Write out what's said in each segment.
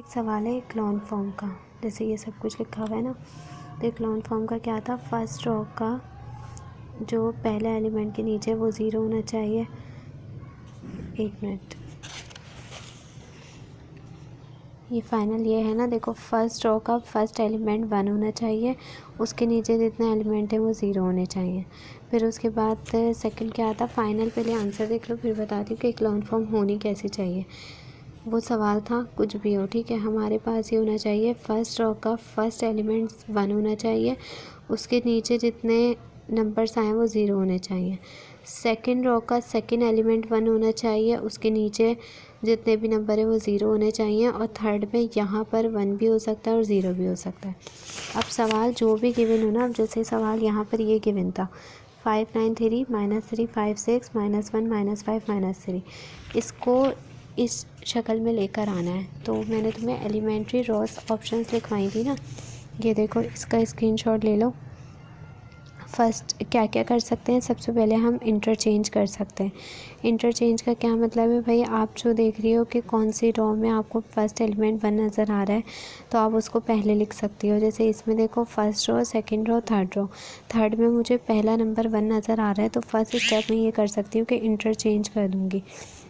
एक सवाल है इक्लॉन फॉर्म का। जैसे ये सब कुछ लिखा हुआ है ना, तो इक्लॉन फॉर्म का क्या था, फर्स्ट रो का जो पहले एलिमेंट के नीचे वो ज़ीरो होना चाहिए। एक मिनट, ये फाइनल ये है ना, देखो फर्स्ट रो का फर्स्ट एलिमेंट 1 होना चाहिए, उसके नीचे जितने एलिमेंट है वो ज़ीरो होने चाहिए। फिर उसके बाद सेकंड क्या आता, फाइनल। पहले आंसर देख लो फिर बताती हूँ कि इक्लॉन फॉर्म होनी कैसे चाहिए। वो सवाल था कुछ भी हो, ठीक है। हमारे पास ये होना चाहिए, फर्स्ट रो का फर्स्ट एलिमेंट 1 होना चाहिए, उसके नीचे जितने नंबर्स आए वो ज़ीरो होने चाहिए। सेकंड रो का सेकंड एलिमेंट 1 होना चाहिए, उसके नीचे जितने भी नंबर है वो ज़ीरो होने चाहिए। और थर्ड में यहाँ पर 1 भी हो सकता है और ज़ीरो भी हो सकता है। अब सवाल जो भी गिवन हो ना, अब जैसे सवाल यहाँ पर ये गिवन था 5 9 3 -3 5 6 -1 -5 -3, इसको इस शक्ल में लेकर आना है। तो मैंने तुम्हें एलिमेंट्री रॉस ऑप्शंस लिखवाई थी ना, ये देखो, इसका स्क्रीनशॉट ले लो। फर्स्ट क्या क्या कर सकते हैं, सबसे पहले हम इंटरचेंज कर सकते हैं। इंटरचेंज का क्या मतलब है भाई, आप जो देख रही हो कि कौन सी रो में आपको फर्स्ट एलिमेंट 1 नज़र आ रहा है, तो आप उसको पहले लिख सकती हो। जैसे इसमें देखो, first row, second row, third row. Third में मुझे पहला नंबर 1 नज़र आ रहा है, तो फर्स्ट स्टेप में ये कर सकती हूँ कि इंटरचेंज कर दूँगी।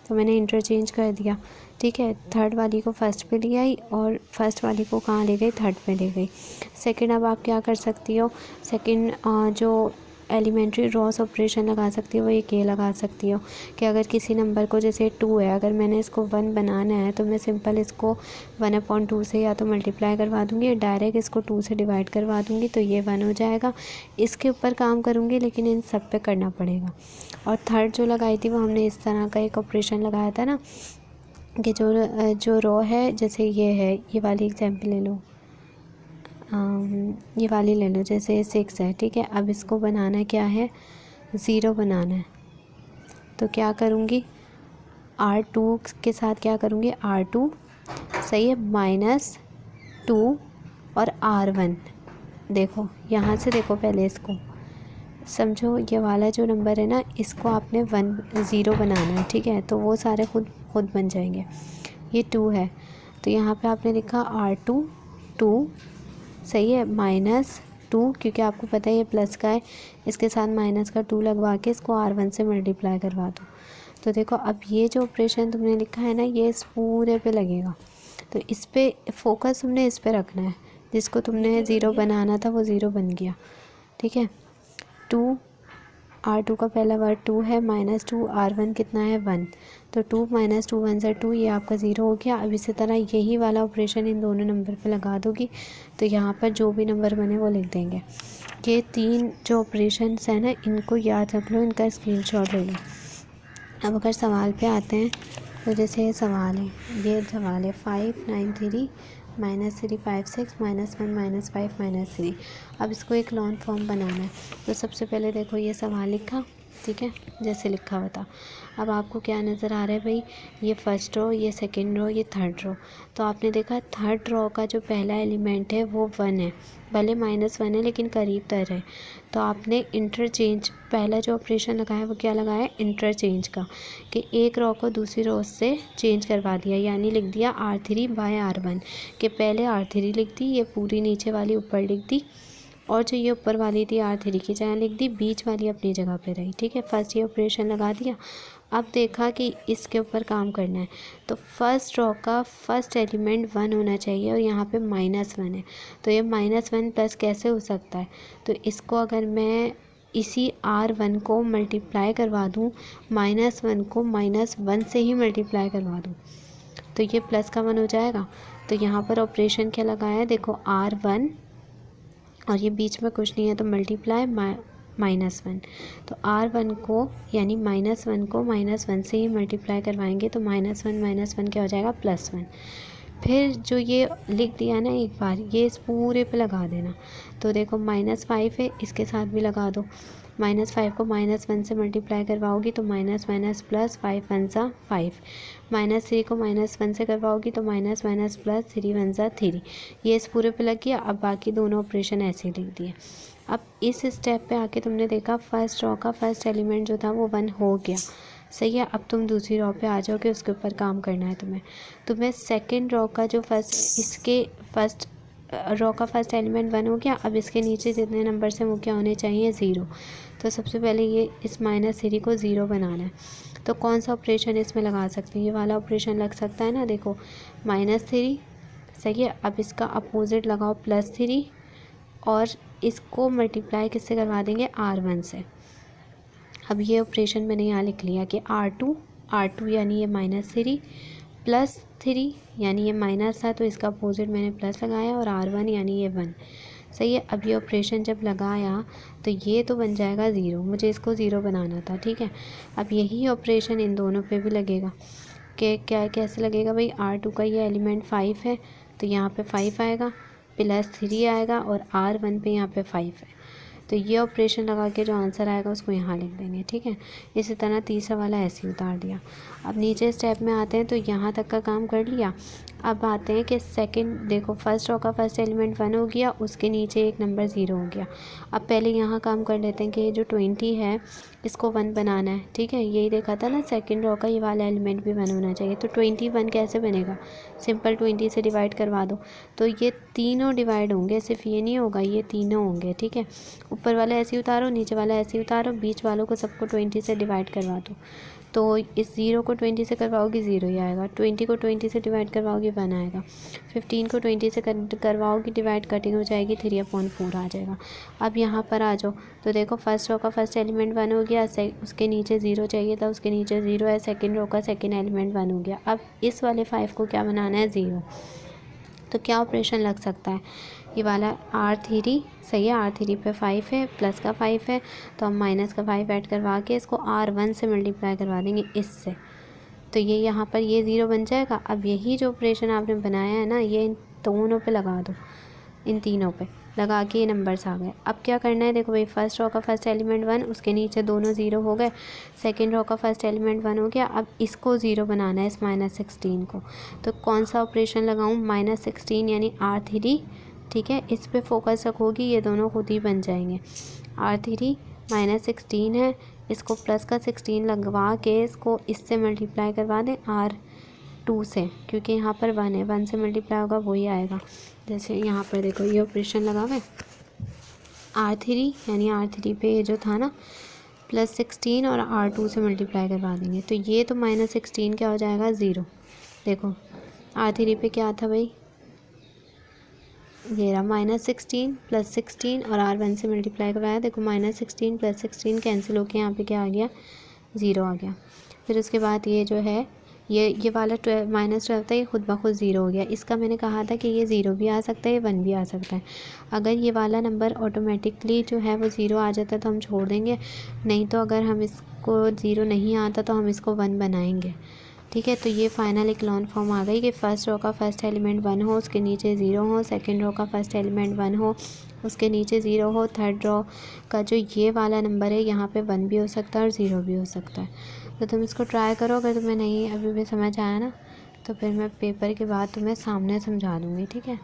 तो मैंने इंटरचेंज कर दिया, ठीक है। थर्ड वाली को फर्स्ट पे ले आई और फर्स्ट वाली को कहाँ ले गई, थर्ड पे ले गई। सेकंड, अब आप क्या कर सकती हो, सेकंड जो एलिमेंट्री रॉस ऑपरेशन लगा सकती हो वो एक ये लगा सकती हो कि अगर किसी नंबर को, जैसे 2 है, अगर मैंने इसको 1 बनाना है तो मैं सिंपल इसको 1/2 से या तो मल्टीप्लाई करवा दूँगी या डायरेक्ट इसको 2 से डिवाइड करवा दूँगी, तो ये 1 हो जाएगा। इसके ऊपर काम करूँगी, लेकिन इन सब पे करना पड़ेगा। और थर्ड जो लगाई थी वो हमने इस तरह का एक ऑपरेशन लगाया था ना, कि जो रो है, जैसे ये है, ये वाली एग्जाम्पल ले लो, ये वाली ले लो, जैसे 6 है, ठीक है। अब इसको बनाना क्या है, 0 बनाना है। तो क्या करूँगी, R2 के साथ क्या करूँगी, R2 सही है, -2 और R1। देखो यहाँ से देखो, पहले इसको समझो, ये वाला जो नंबर है ना, इसको आपने 0 बनाना है, ठीक है। तो वो सारे खुद बन जाएंगे। ये 2 है, तो यहाँ पे आपने लिखा R2 2 सही है, -2, क्योंकि आपको पता है ये प्लस का है, इसके साथ माइनस का 2 लगवा के इसको R1 से मल्टीप्लाई करवा दो। तो देखो, अब ये जो ऑपरेशन तुमने लिखा है ना, ये इस पूरे पे लगेगा। तो इस पे फोकस तुमने इस पे रखना है, जिसको तुमने 0 बनाना था वो 0 बन गया, ठीक है। 2, R2 का पहला वर्ड 2 है, -2, R1 कितना है, 1, तो 2 - 2 1 से 2, ये आपका 0 हो गया। अब इसी तरह यही वाला ऑपरेशन इन दोनों नंबर पे लगा दोगी, तो यहाँ पर जो भी नंबर बने वो लिख देंगे। ये 3 जो ऑपरेशंस हैं ना, इनको याद रख लो, इनका स्क्रीनशॉट ले लो। अब अगर सवाल पे आते हैं, तो जैसे ये सवाल है, 5 9 3 -3 5 6 -1 -5 -3। अब इसको एक लॉन फॉर्म बनाना है। तो सबसे पहले देखो, ये सवाल लिखा, ठीक है, जैसे लिखा हुआ था। अब आपको क्या नज़र आ रहा है भाई, ये फर्स्ट रो, ये सेकंड रो, ये थर्ड रो। तो आपने देखा थर्ड रो का जो पहला एलिमेंट है वो 1 है, भले -1 है लेकिन करीब तर है। तो आपने इंटरचेंज, पहला जो ऑपरेशन लगाया वो क्या लगाया, इंटरचेंज का, कि एक रो को दूसरी रो से चेंज करवा दिया, यानी लिख दिया R3/R1, कि पहले R3 लिख दी, ये पूरी नीचे वाली ऊपर लिख दी, और जो ये ऊपर वाली थी R3 की जगह लिख दी, बीच वाली अपनी जगह पे रही, ठीक है। फर्स्ट ये ऑपरेशन लगा दिया। अब देखा कि इसके ऊपर काम करना है, तो फर्स्ट रो का फर्स्ट एलिमेंट 1 होना चाहिए, और यहाँ पे -1 है, तो ये -1 प्लस कैसे हो सकता है। तो इसको अगर मैं इसी R1 को मल्टीप्लाई करवा दूँ, -1 को -1 से ही मल्टीप्लाई करवा दूँ, तो ये प्लस का 1 हो जाएगा। तो यहाँ पर ऑपरेशन क्या लगाया है, देखो R1 और ये बीच में कुछ नहीं है, तो मल्टीप्लाई -1। तो R1 को, यानी -1 को -1 से ही मल्टीप्लाई करवाएंगे, तो -1 क्या हो जाएगा, +1। फिर जो ये लिख दिया ना एक बार, ये इस पूरे पे लगा देना। तो देखो -5 है, इसके साथ भी लगा दो। -5 को -1 से मल्टीप्लाई करवाओगी तो माइनस माइनस प्लस, 5 1 सा 5। -3 को -1 से करवाओगी तो माइनस माइनस प्लस, 3 1 सा 3। ये इस पूरे पे लग गया। अब बाकी दोनों ऑपरेशन ऐसे ही लिख दिए। अब इस स्टेप पे आके तुमने देखा फर्स्ट रो का फर्स्ट एलिमेंट जो था वो 1 हो गया, सही है। अब तुम दूसरी रो पे आ जाओगे, उसके ऊपर काम करना है तुम्हें सेकंड रो का जो इसके फर्स्ट रो का फर्स्ट एलिमेंट 1 हो गया। अब इसके नीचे जितने नंबर से वो क्या होने चाहिए, 0। तो सबसे पहले ये इस -3 को 0 बनाना है। तो कौन सा ऑपरेशन इसमें लगा सकते हैं, ये वाला ऑपरेशन लग सकता है ना। देखो -3, सही है। अब इसका अपोजिट लगाओ +3 और इसको मल्टीप्लाई किससे करवा देंगे, R1 से। अब ये ऑपरेशन मैंने यहाँ लिख लिया कि R2 यानी ये -3 +3 यानी ये माइनस था तो इसका अपोजिट मैंने प्लस लगाया, और R1 यानी ये 1। सही है। अब ये ऑपरेशन जब लगाया तो ये तो बन जाएगा 0, मुझे इसको 0 बनाना था, ठीक है। अब यही ऑपरेशन इन दोनों पे भी लगेगा कि क्या कैसे लगेगा भाई, R2 का ये एलिमेंट 5 है तो यहाँ पे 5 आएगा, +3 आएगा, और R1 पे यहाँ पे 5 है। तो ये ऑपरेशन लगा के जो आंसर आएगा उसको यहाँ लिख देंगे, ठीक है। इसी तरह तीसरा वाला ऐसे ही उतार दिया। अब नीचे स्टेप में आते हैं तो यहाँ तक का काम कर लिया। अब आते हैं कि सेकंड, देखो फर्स्ट रो का फर्स्ट एलिमेंट 1 हो गया, उसके नीचे एक नंबर 0 हो गया। अब पहले यहाँ काम कर लेते हैं कि ये जो 20 है इसको 1 बनाना है, ठीक है। यही देखा था ना, सेकंड रो का ये वाला एलिमेंट भी 1 होना चाहिए। तो 21 कैसे बनेगा, सिंपल 20 से डिवाइड करवा दो तो ये तीनों डिवाइड होंगे, सिर्फ ये नहीं होगा, ये तीनों होंगे, ठीक है। ऊपर वाला ऐसे ही उतारो, नीचे वाला ऐसे ही उतारो, बीच वालों को सबको 20 से डिवाइड करवा दो। तो इस 0 को 20 से करवाओगी 0 ही आएगा, 20 को 20 से डिवाइड करवाओगी 1 आएगा, 15 को 20 से करवाओगी डिवाइड, कटिंग हो जाएगी 3/4 आ जाएगा। अब यहाँ पर आ जाओ तो देखो फर्स्ट रो का फर्स्ट एलिमेंट 1 हो गया, उसके नीचे 0 चाहिए था, उसके नीचे 0 है। सेकंड रो का सेकंड एलिमेंट 1 हो गया। अब इस वाले 5 को क्या बनाना है, 0। तो क्या ऑपरेशन लग सकता है, ये वाला R3, सही है। R3 पे 5 है, प्लस का 5 है, तो हम माइनस का 5 ऐड करवा के इसको R1 से मल्टीप्लाई करवा देंगे इससे। तो ये यहाँ पर ये 0 बन जाएगा। अब यही जो ऑपरेशन आपने बनाया है ना, ये इन दोनों पे लगा दो, इन तीनों पे लगा के ये नंबर्स आ गए। अब क्या करना है, देखो भाई फर्स्ट रो का फर्स्ट एलिमेंट 1, उसके नीचे दोनों 0 हो गए। सेकंड रो का फर्स्ट एलिमेंट 1 हो गया। अब इसको 0 बनाना है, इस -16 को। तो कौन सा ऑपरेशन लगाऊं, -16 यानी R3, ठीक है। इस पे फोकस रखोगी, ये दोनों खुद ही बन जाएंगे। R3 -16 है, इसको प्लस का 16 लगवा के इसको इससे मल्टीप्लाई करवा दें R2 से, क्योंकि यहाँ पर 1 है, 1 से मल्टीप्लाई होगा वही आएगा। जैसे यहाँ पर देखो ये ऑपरेशन लगा हुआ है, R3 यानी R3 पे ये जो था ना +16 और R2 से मल्टीप्लाई करवा देंगे। तो ये तो -16 क्या हो जाएगा, 0। देखो R3 पे क्या था भाई, ये रहा -16 +16 और R1 से मल्टीप्लाई करवाया। देखो -16 +16 कैंसिल होके यहाँ पे क्या आ गया, 0 आ गया। फिर उसके बाद ये जो है ये वाला -12 था, ये खुद ब खुद 0 हो गया। इसका मैंने कहा था कि ये 0 भी आ सकता है, ये 1 भी आ सकता है। अगर ये वाला नंबर ऑटोमेटिकली जो है वो 0 आ जाता है तो हम छोड़ देंगे, नहीं तो अगर हम इसको 0 नहीं आता तो हम इसको 1 बनाएंगे, ठीक है। तो ये फाइनल एक लॉन फॉर्म आ गई कि फर्स्ट रो का फर्स्ट एलिमेंट 1 हो, उसके नीचे 0 हो। सेकंड रो का फर्स्ट एलिमेंट 1 हो, उसके नीचे 0 हो। थर्ड रो का जो ये वाला नंबर है यहाँ पे 1 भी हो सकता है और 0 भी हो सकता है। तो तुम इसको ट्राई करो, अगर तुम्हें नहीं अभी भी समझ आया ना तो फिर मैं पेपर के बाद तुम्हें सामने समझा दूँगी, ठीक है।